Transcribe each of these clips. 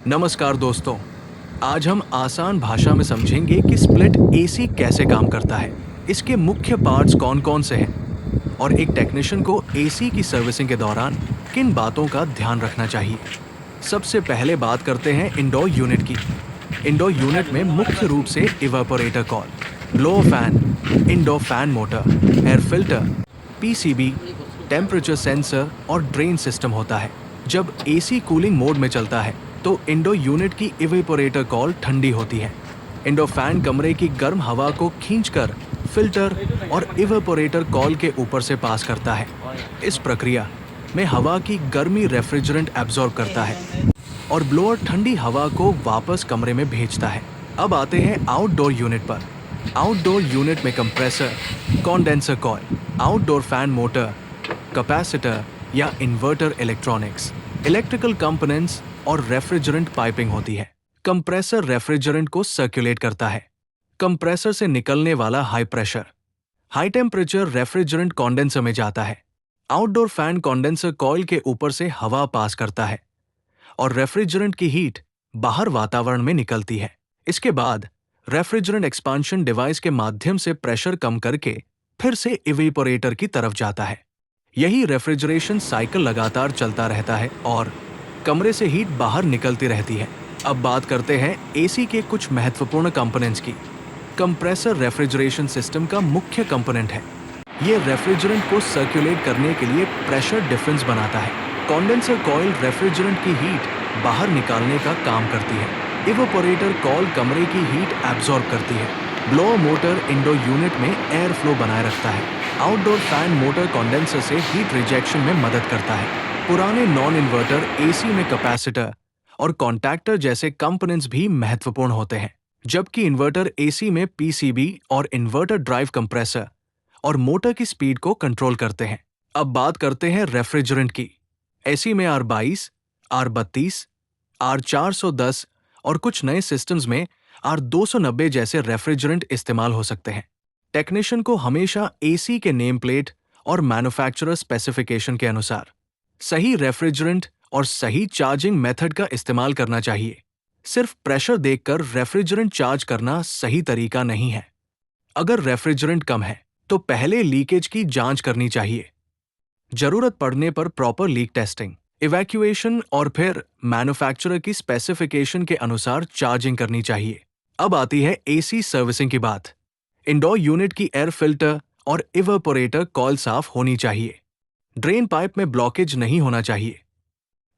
नमस्कार दोस्तों, आज हम आसान भाषा में समझेंगे कि स्प्लिट एसी कैसे काम करता है, इसके मुख्य पार्ट्स कौन-कौन से हैं और एक टेक्नीशियन को एसी की सर्विसिंग के दौरान किन बातों का ध्यान रखना चाहिए। सबसे पहले बात करते हैं इंडोर यूनिट की। इंडोर यूनिट में मुख्य रूप से evaporator call, blower fan, indoor fan motor, air filter, PCB, temperature sensor और ड्रेन सिस्टम होता है। जब एसी कूलिंग मोड में चलता है तो इंडोर यूनिट की इवेपोरेटर कॉल ठंडी होती है। इंडोर फैन कमरे की गर्म हवा को खींचकर फिल्टर और इवेपोरेटर कॉल के ऊपर से पास करता है। इस प्रक्रिया में हवा की गर्मी रेफ्रिजरेंट एब्जॉर्ब करता है और ब्लोअर ठंडी हवा को वापस कमरे में भेजता है। अब आते हैं आउटडोर यूनिट पर। आउटडोर यूनिट में compressor, condenser coil, outdoor fan motor, capacitor या इन्वर्टर इलेक्ट्रॉनिक्स, इलेक्ट्रिकल कंपोनेंट्स और रेफ्रिजरेंट पाइपिंग होती है। कंप्रेसर रेफ्रिजरेंट को सर्कुलेट करता है। कंप्रेसर से निकलने वाला high pressure, high temperature refrigerant condenser में जाता है। आउटडोर फैन कंडेंसर कॉइल के ऊपर से हवा पास करता है और रेफ्रिजरेंट की हीट बाहर वातावरण में निकलती है। इसके बाद रेफ्रिजरेंट एक्सपांशन डिवाइस के माध्यम से प्रेशर कम करके फिर से इवेपोरेटर की तरफ जाता है। यही रेफ्रिजरेशन साइकिल लगातार चलता रहता है और कमरे से हीट बाहर निकलती रहती है। अब बात करते हैं एसी के कुछ महत्वपूर्ण कंपोनेंट्स की। कंप्रेसर रेफ्रिजरेशन सिस्टम का मुख्य कंपोनेंट है। ये रेफ्रिजरेंट को सर्कुलेट करने के लिए प्रेशर डिफरेंस बनाता है। कंडेंसर कॉइल रेफ्रिजरेंट की हीट बाहर निकालने का काम करती है। इवेपोरेटर कॉइल कमरे की हीट एब्जॉर्ब करती है। ब्लोअर मोटर इंडोर यूनिट में एयर फ्लो बनाए रखता है। आउटडोर फैन मोटर कंडेंसर से हीट रिजेक्शन में मदद करता है। पुराने नॉन इन्वर्टर एसी में कैपेसिटर और कॉन्टैक्टर जैसे कंपोनेंट्स भी महत्वपूर्ण होते हैं, जबकि इन्वर्टर एसी में पीसीबी और इन्वर्टर ड्राइव कंप्रेसर और मोटर की स्पीड को कंट्रोल करते हैं। अब बात करते हैं रेफ्रिजरेंट की। एसी में R22, R32, R410 और कुछ नए सिस्टम्स में R290 जैसे रेफ्रिजरेंट इस्तेमाल हो सकते हैं। टेक्नीशियन को हमेशा एसी के नेम प्लेट और मैन्युफैक्चरर स्पेसिफिकेशन के अनुसार सही रेफ्रिजरेंट और सही चार्जिंग मेथड का इस्तेमाल करना चाहिए। सिर्फ प्रेशर देखकर रेफ्रिजरेंट चार्ज करना सही तरीका नहीं है। अगर रेफ्रिजरेंट कम है तो पहले लीकेज की जांच करनी चाहिए। जरूरत पड़ने पर प्रॉपर लीक टेस्टिंग, इवैक्यूएशन और फिर मैन्युफैक्चरर की स्पेसिफिकेशन के अनुसार चार्जिंग करनी चाहिए। अब आती है एसी सर्विसिंग की बात। इंडोर यूनिट की एयर फिल्टर और इवेपोरेटर कॉइल साफ होनी चाहिए। ड्रेन पाइप में ब्लॉकेज नहीं होना चाहिए।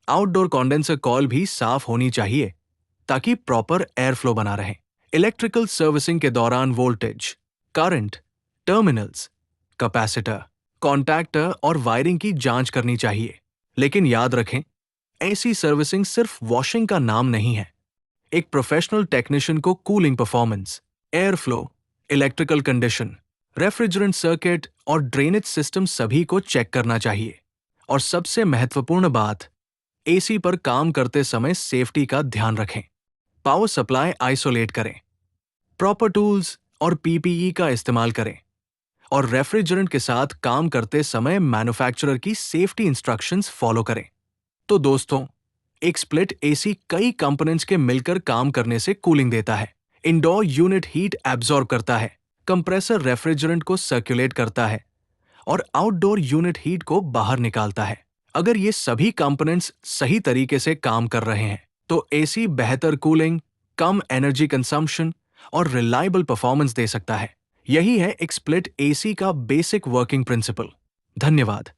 आउटडोर कंडेंसर कॉइल भी साफ होनी चाहिए ताकि प्रॉपर एयर फ्लो बना रहे। इलेक्ट्रिकल सर्विसिंग के दौरान voltage, current, terminals, capacitor, contactor और वायरिंग की जांच करनी चाहिए। लेकिन याद रखें, ऐसी सर्विसिंग सिर्फ वॉशिंग का नाम नहीं है। एक प्रोफेशनल टेक्नीशियन को cooling performance, air flow, electrical condition, refrigerant circuit और ड्रेनेज सिस्टम सभी को चेक करना चाहिए। और सबसे महत्वपूर्ण बात, एसी पर काम करते समय सेफ्टी का ध्यान रखें। पावर सप्लाई आइसोलेट करें, प्रॉपर टूल्स और पीपीई का इस्तेमाल करें और रेफ्रिजरेंट के साथ काम करते समय मैन्युफैक्चरर की सेफ्टी इंस्ट्रक्शंस फॉलो करें। तो दोस्तों, एक स्प्लिट एसी कई कंपोनेंट्स के मिलकर काम करने से कूलिंग देता है। इंडोर यूनिट हीट एब्जॉर्ब करता है, कंप्रेसर रेफ्रिजरेंट को सर्कुलेट करता है और आउटडोर यूनिट हीट को बाहर निकालता है। अगर ये सभी कंपोनेंट्स सही तरीके से काम कर रहे हैं तो एसी बेहतर कूलिंग, कम एनर्जी कंजम्पशन और रिलायबल परफॉर्मेंस दे सकता है। यही है एक स्प्लिट एसी का बेसिक वर्किंग प्रिंसिपल। धन्यवाद।